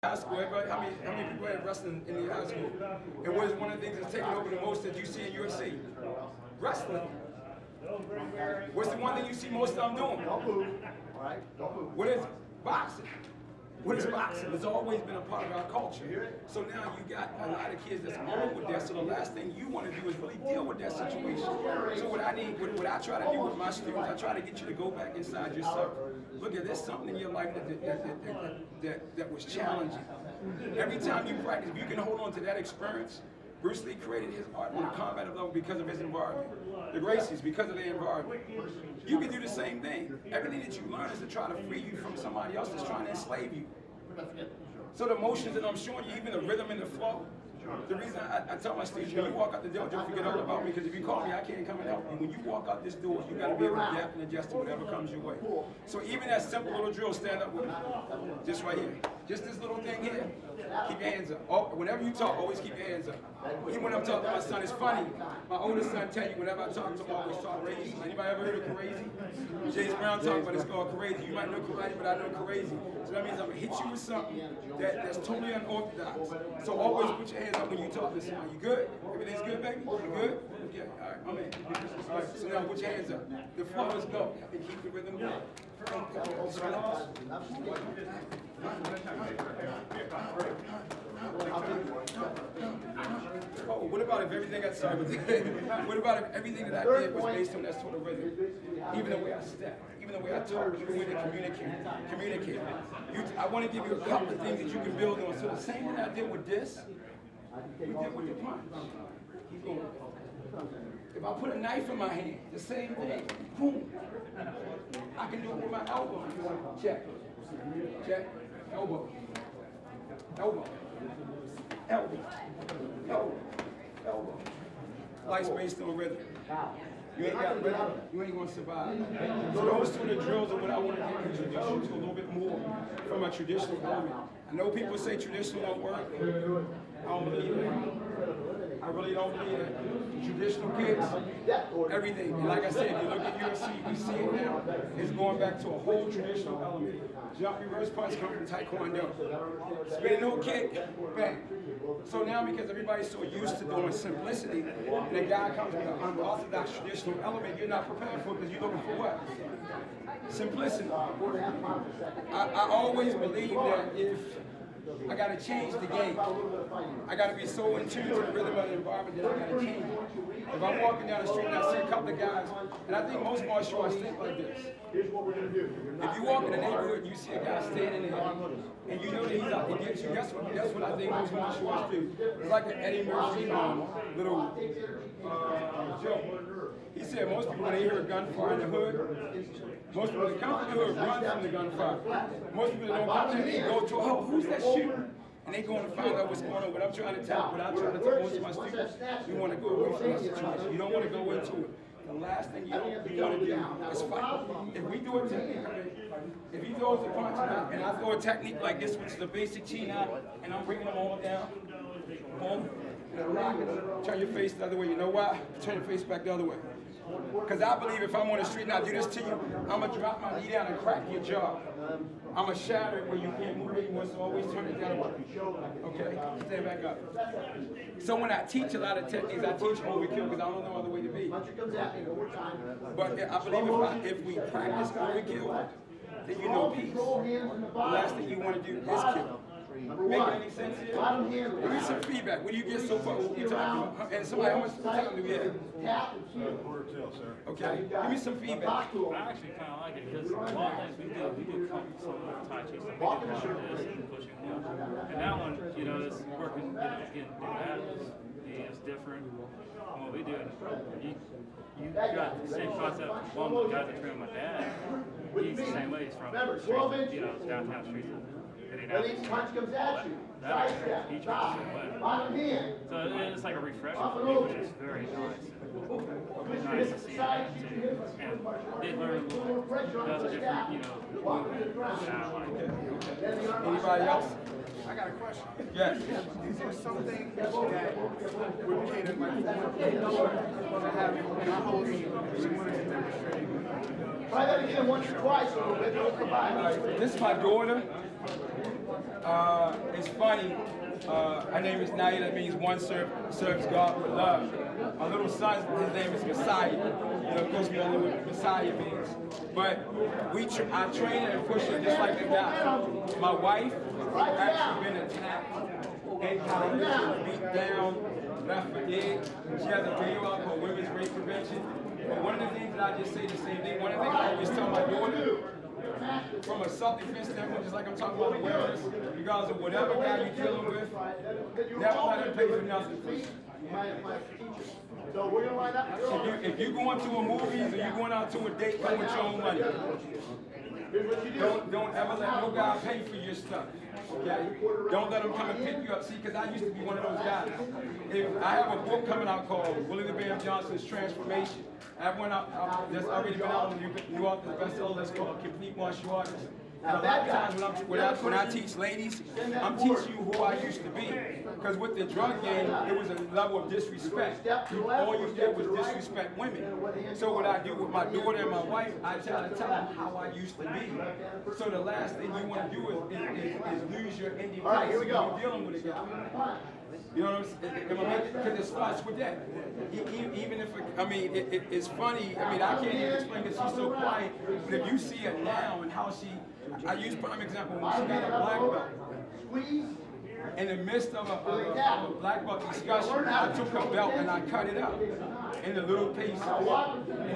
High school, everybody, how many people have wrestling in the high school? And what is one of the things that's taking over the most that you see in UFC? Wrestling. What's the one thing you see most of them doing? Don't move. All right, don't move. What is it? Boxing. What is boxing? It's always been a part of our culture. So now you got a lot of kids that's old with that. So the last thing you want to do is really deal with that situation. So what I try to do with my students, I try to get you to go back inside yourself. Look at there's something in your life that was challenging. Every time you practice, if you can hold on to that experience. Bruce Lee created his art on a combative level because of his environment. The Gracies, because of their environment. You can do the same thing. Everything that you learn is to try to free you from somebody else that's trying to enslave you. So the motions that I'm showing you, even the rhythm and the flow, the reason I tell my students, when you walk out the door, don't forget all about me, because if you call me, I can't come and help you. When you walk out this door, you got to be able to adapt and adjust to whatever comes your way. So even that simple little drill, stand up with me. Just right here. Just this little thing here. Keep your hands up. Oh, whenever you talk, always keep your hands up. Even when I'm talking to my son, it's funny. My oldest son tell you, whenever I talk to him, I always talk crazy. Anybody ever heard of crazy? James Brown talking about it's called crazy. You might know karate, but I know crazy. So that means I'm going to hit you with something that's totally unorthodox. So always put your hands up when you talk to someone. You good? Everything's good, baby? You good? Okay, all right, I'm in. All right, so now put your hands up. The flow is go. And keep the rhythm going. Oh, what about if everything I said what about if everything that I did was based on that sort of rhythm? Even the way I step, even the way I talk, even the way I communicate. I want to give you a couple of things that you can build on. So the same thing I did with this, we did with the punch. Keep going. If I put a knife in my hand, the same thing. Boom. I can do it with my elbow. Check. Check. Elbow. Elbow. Elbow. Elbow. Elbow. Life's based on rhythm. You ain't got rhythm, you ain't gonna survive. So those sort of drills are what I want to introduce you to a little bit more from a traditional element. I know people say traditional don't work. I don't believe it. I really don't believe it. Traditional kids, everything. And like I said, if you look at UFC, we see it now. It's going back to a whole traditional element. Jump, reverse punch come from Taekwondo. Spinning no kick, bang. So now because everybody's so used to doing simplicity, and a guy comes with an unorthodox traditional element, you're not prepared for it because you're looking for what? Simplicity. I always believe that if I got to change the game. I got to be so in tune to the rhythm of the environment that I got to change it. If I'm walking down the street and I see a couple of guys, and I think most martial arts think like this. If you walk in the neighborhood and you see a guy standing there, and you know that he's out to get you, that's what I think most martial arts do. It's like an Eddie Murphy little joke. He said most people, when they hear a gunfire in the hood, most people that come from the hood run from the gunfire. Most people that don't come there, they go to, oh, who's that shooter? And they going to find out what's going on. What I'm trying to tell most of my students, you want to go away from that situation. You don't want to go into it. The last thing you want to do is fight. If we do a technique, if he throws a punch and I throw a technique like this, which is the basic chi knot, and I'm bringing them all down, boom, and I rock it, turn your face the other way. You know why? Turn your face back the other way. Because I believe if I'm on the street and I do this to you, I'm going to drop my knee down and crack your jaw. I'm going to shatter it where you can't move anymore, so always turn it down. Okay? Stand back up. So when I teach a lot of techniques, I teach overkill because I don't know other way to be. But I believe if we practice overkill, then you know peace. The last thing you want to do is kill. Making any sense here? Give me some feedback. What do you get so far? What we talking about? And somebody, how much time do we have? Okay. Give me some feedback. I actually kind of like it because a lot of things we do some Tai Chi stuff. We do this and pushing. And that one, you know, it's working, getting that is different. And what we do, you got the same concept. One of the guys that trained my dad, he's the same way. He's from downtown streets. When each punch comes at you, side step, stop, bottom hand. So it's like a refresher for me, which is very nice. Nice to see that too. And they learn does a different, movement style like that. Anybody else? I got a question. Yes. Is there something that would cater my to have a host similar to demonstrating? Try that again once or twice, a little bit. Don't come by. This is my daughter. It's funny. Her name is Naila. That means one serves God with love. My little son, his name is Messiah. You know, of course, we all know what Messiah means. But I train her and push her just like a guy. My wife has actually been attacked and kind of beat down, left for dead. She has a video out called Women's Rape Prevention. But one of the things that I just say the same thing, one of the things I always tell my daughter, from a self-defense standpoint, just like I'm talking about awareness, regardless of whatever guy you're dealing with, never let him pay for nothing for you. So we're gonna line up. If you're going to a movies or you're going out to a date, come with your own money. Don't ever let no guy pay for your stuff. Okay? Don't let them come and pick you up. See, because I used to be one of those guys. I have a book coming out called Willie the Bam Johnson's Transformation. I have one out that's already been out on the New York bestseller that's called Complete Martial Artist. And a lot of times when I teach ladies, I'm teaching you who I used to be. Because with the drug game, it was a level of disrespect. All you did was disrespect women. So what I do with my daughter and my wife, I try to tell them how I used to be. So the last thing you want to do is lose your independence when you're dealing with a guy. You know what I'm saying? Because it starts with that. Even if, it's funny. I can't even explain because she's so quiet. But if you see her now and how I use prime example when she got a black belt. In the midst of a black belt discussion, I took her belt and I cut it up into little pieces. And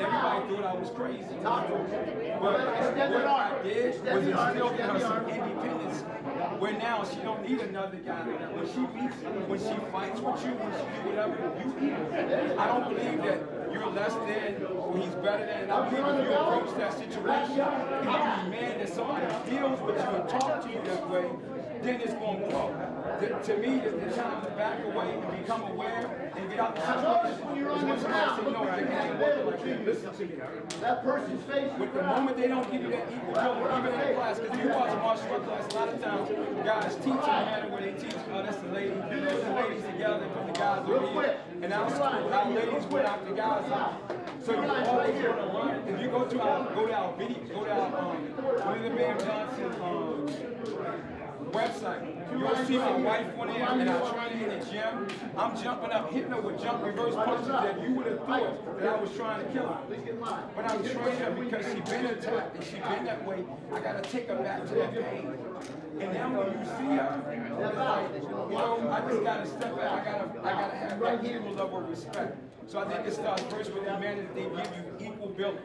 everybody thought I was crazy. But what I did was instill in her some independence. Where now she don't need another guy. When she fights with you, when she do whatever, I don't believe that you're less than or he's better than. I believe if you approach that situation and you demand that somebody deals with you and talk to you that way, then it's going to grow. To me, it's the time to back away and become aware and get out the situation. Is when somebody says, no, I can't work like that. Listen to me. That person's face. With the moment they don't give you that equal feeling, even in the class, because you watch a martial art class, a lot of times guys teach in a manner where they teach, oh, that's the lady, put the ladies together and put the guys over here. And our school, our ladies put out the guys out. So you always want to run. If you go to our video, go to our Willie the Bam Johnson website, you'll see my wife on there and I train in the gym. I'm jumping up, hitting her with jump reverse punches that you would have thought that I was trying to kill her. But I'm training her because she's been attacked and she's been that way. I gotta take her back to that pain. And then when you see her, it's like, I just gotta step back. I gotta have that equal level of respect. So I think it starts first with humanity. They give you equal billing.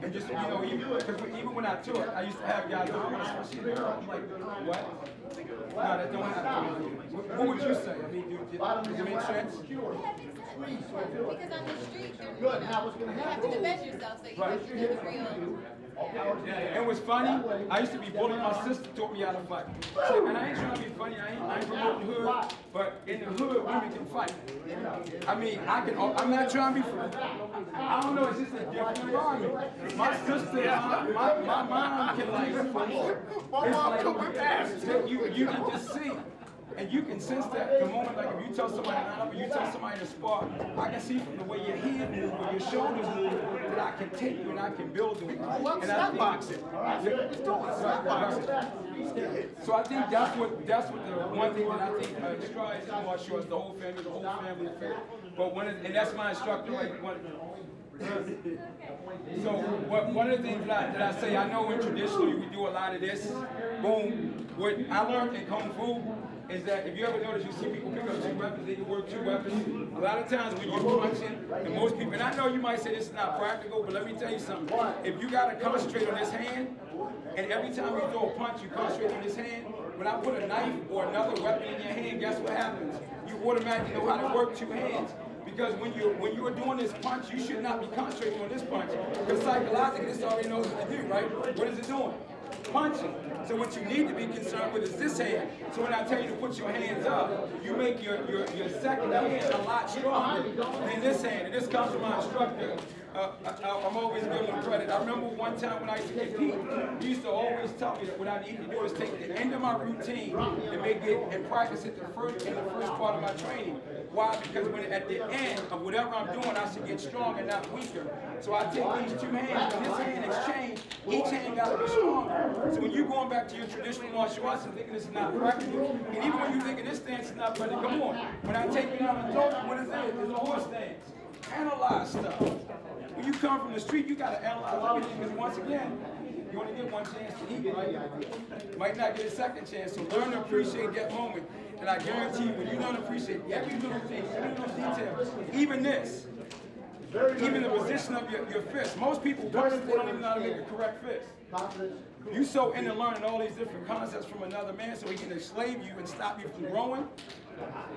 And just, even when I took, I used to have guys, I want to see her. I'm like, what? No, that don't happen. What would you say? Does it make sense? Because on the street, you have to defend yourself, so you have to be real. And what's funny, I used to be bullied. My sister taught me how to fight. So, and I ain't trying to be funny. I ain't promoting hood, but in the hood, women can fight. I'm not trying to be funny. I don't know. It's just a different environment. My sister, my mom can like, you can just see. And you can sense that the moment, like if you tell somebody to line up or you tell somebody to spar, I can see from the way your head moves or your shoulders move that I can take you and I can build you. And I boxing. So I think that's what the one thing that I think strides in martial arts, the whole family affair. But and that's my instructor. So one of the things that I say, I know in traditionally we do a lot of this. Boom. What I learned in Kung Fu is that if you ever notice, you see people pick up 2 weapons, they can work 2 weapons. A lot of times when you're punching, and most people, and I know you might say this is not practical, but let me tell you something. If you got to concentrate on this hand, and every time you throw a punch, you concentrate on this hand, when I put a knife or another weapon in your hand, guess what happens? You automatically know how to work 2 hands. Because when you're doing this punch, you should not be concentrating on this punch. Because psychologically, this already knows what to do, right? What is it doing? Punching. So what you need to be concerned with is this hand. So when I tell you to put your hands up, you make your second hand a lot stronger than this hand. And this comes from my instructor, I'm always giving them credit. I remember one time when I used to compete, he used to always tell me that what I needed to do is take the end of my routine and make it and practice it in the first part of my training. Why? Because when at the end of whatever I'm doing, I should get stronger, not weaker. So I take these two hands, and this hand exchange, each hand got to be stronger. So when you're going back to your traditional martial arts and thinking this is not practical, and even when you're thinking this stance is not practical, come on. When I take you down the throat, what is it? It's a horse stance. Analyze stuff. When you come from the street, you got to analyze everything, because once again, you only get one chance to eat, right? You might not get a second chance, so learn to appreciate that moment. And I guarantee you, when you learn to appreciate every little thing, every little detail, even this, even the position of your fist. Most people punch, they don't even know how to make a correct fist. You so into learning all these different concepts from another man so he can enslave you and stop you from growing,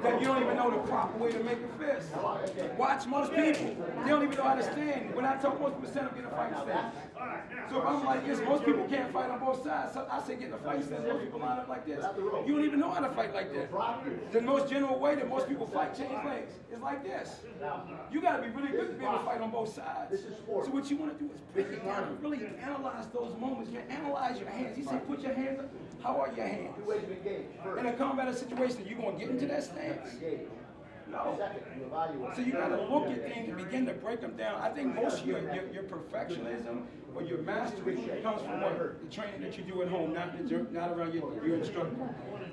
that you don't even know the proper way to make a fist. Watch most people. They don't even know how to stand. When I tell most people, stand up, get a fight stance. So if I'm like this, most people can't fight on both sides. So I say get in a fight stance, most people line up like this. You don't even know how to fight like that. The most general way that most people fight change legs is like this. You got to be really good to be able to fight on both sides. So what you want to do is break it down and really analyze those moments. You analyze your hands. He said, put your hands up. How are your hands? In a combative situation, you going to get into that stance? No. So you got to look at things and begin to break them down. I think most of your perfectionism or your mastery comes from what? The training that you do at home, not around your instructor.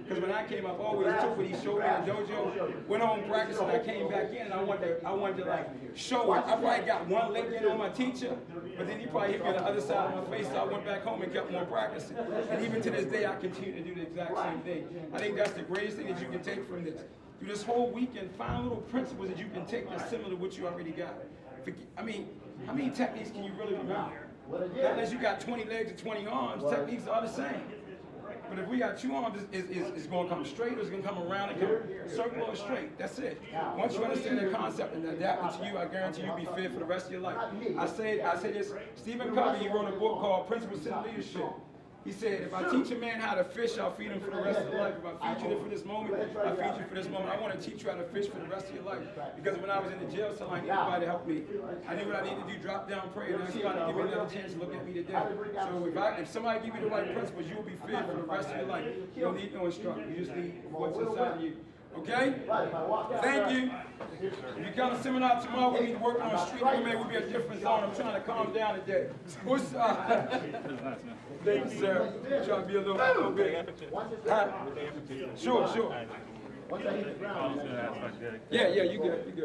Because when I came up, I always took what he showed me in the dojo, went home, practiced, and I came back in, and I wanted to like show it. I probably got one leg in on my teacher, but then he probably hit me on the other side of my face, so I went back home and kept on practicing. And even to this day, I continue to do the exact same thing. I think that's the greatest thing that you can take from this. Through this whole weekend, find little principles that you can take that's similar to what you already got. I mean, how many techniques can you really remember? Unless you got 20 legs and 20 arms, techniques are the same. But if we got two arms, it's going to come straight, or it's going to come around and come circle or straight. That's it. Once you understand that concept and adapt it to you, I guarantee you'll be fit for the rest of your life. I say this. Stephen Covey, he wrote a book called Principles in Leadership. He said, if I teach a man how to fish, I'll feed him for the rest of his life. If I feed you for this moment, I'll feed you for this moment. I want to teach you how to fish for the rest of your life. Because when I was in the jail cell, I needed somebody to help me. I knew what I needed to do, drop down, pray, and ask God to give me another chance to look at me today. So if somebody give you the right principles, you will be fit for the rest of your life. You don't need no instructor. You just need what's inside of you. Okay? Thank you. If you come to seminar tomorrow, we need to work on the street. Maybe we'll be a different zone. I'm trying to calm down today. What's up? Thank you, sir. I'm trying to be a little bit. Huh? Sure. Once I hit the ground, Yeah, you good.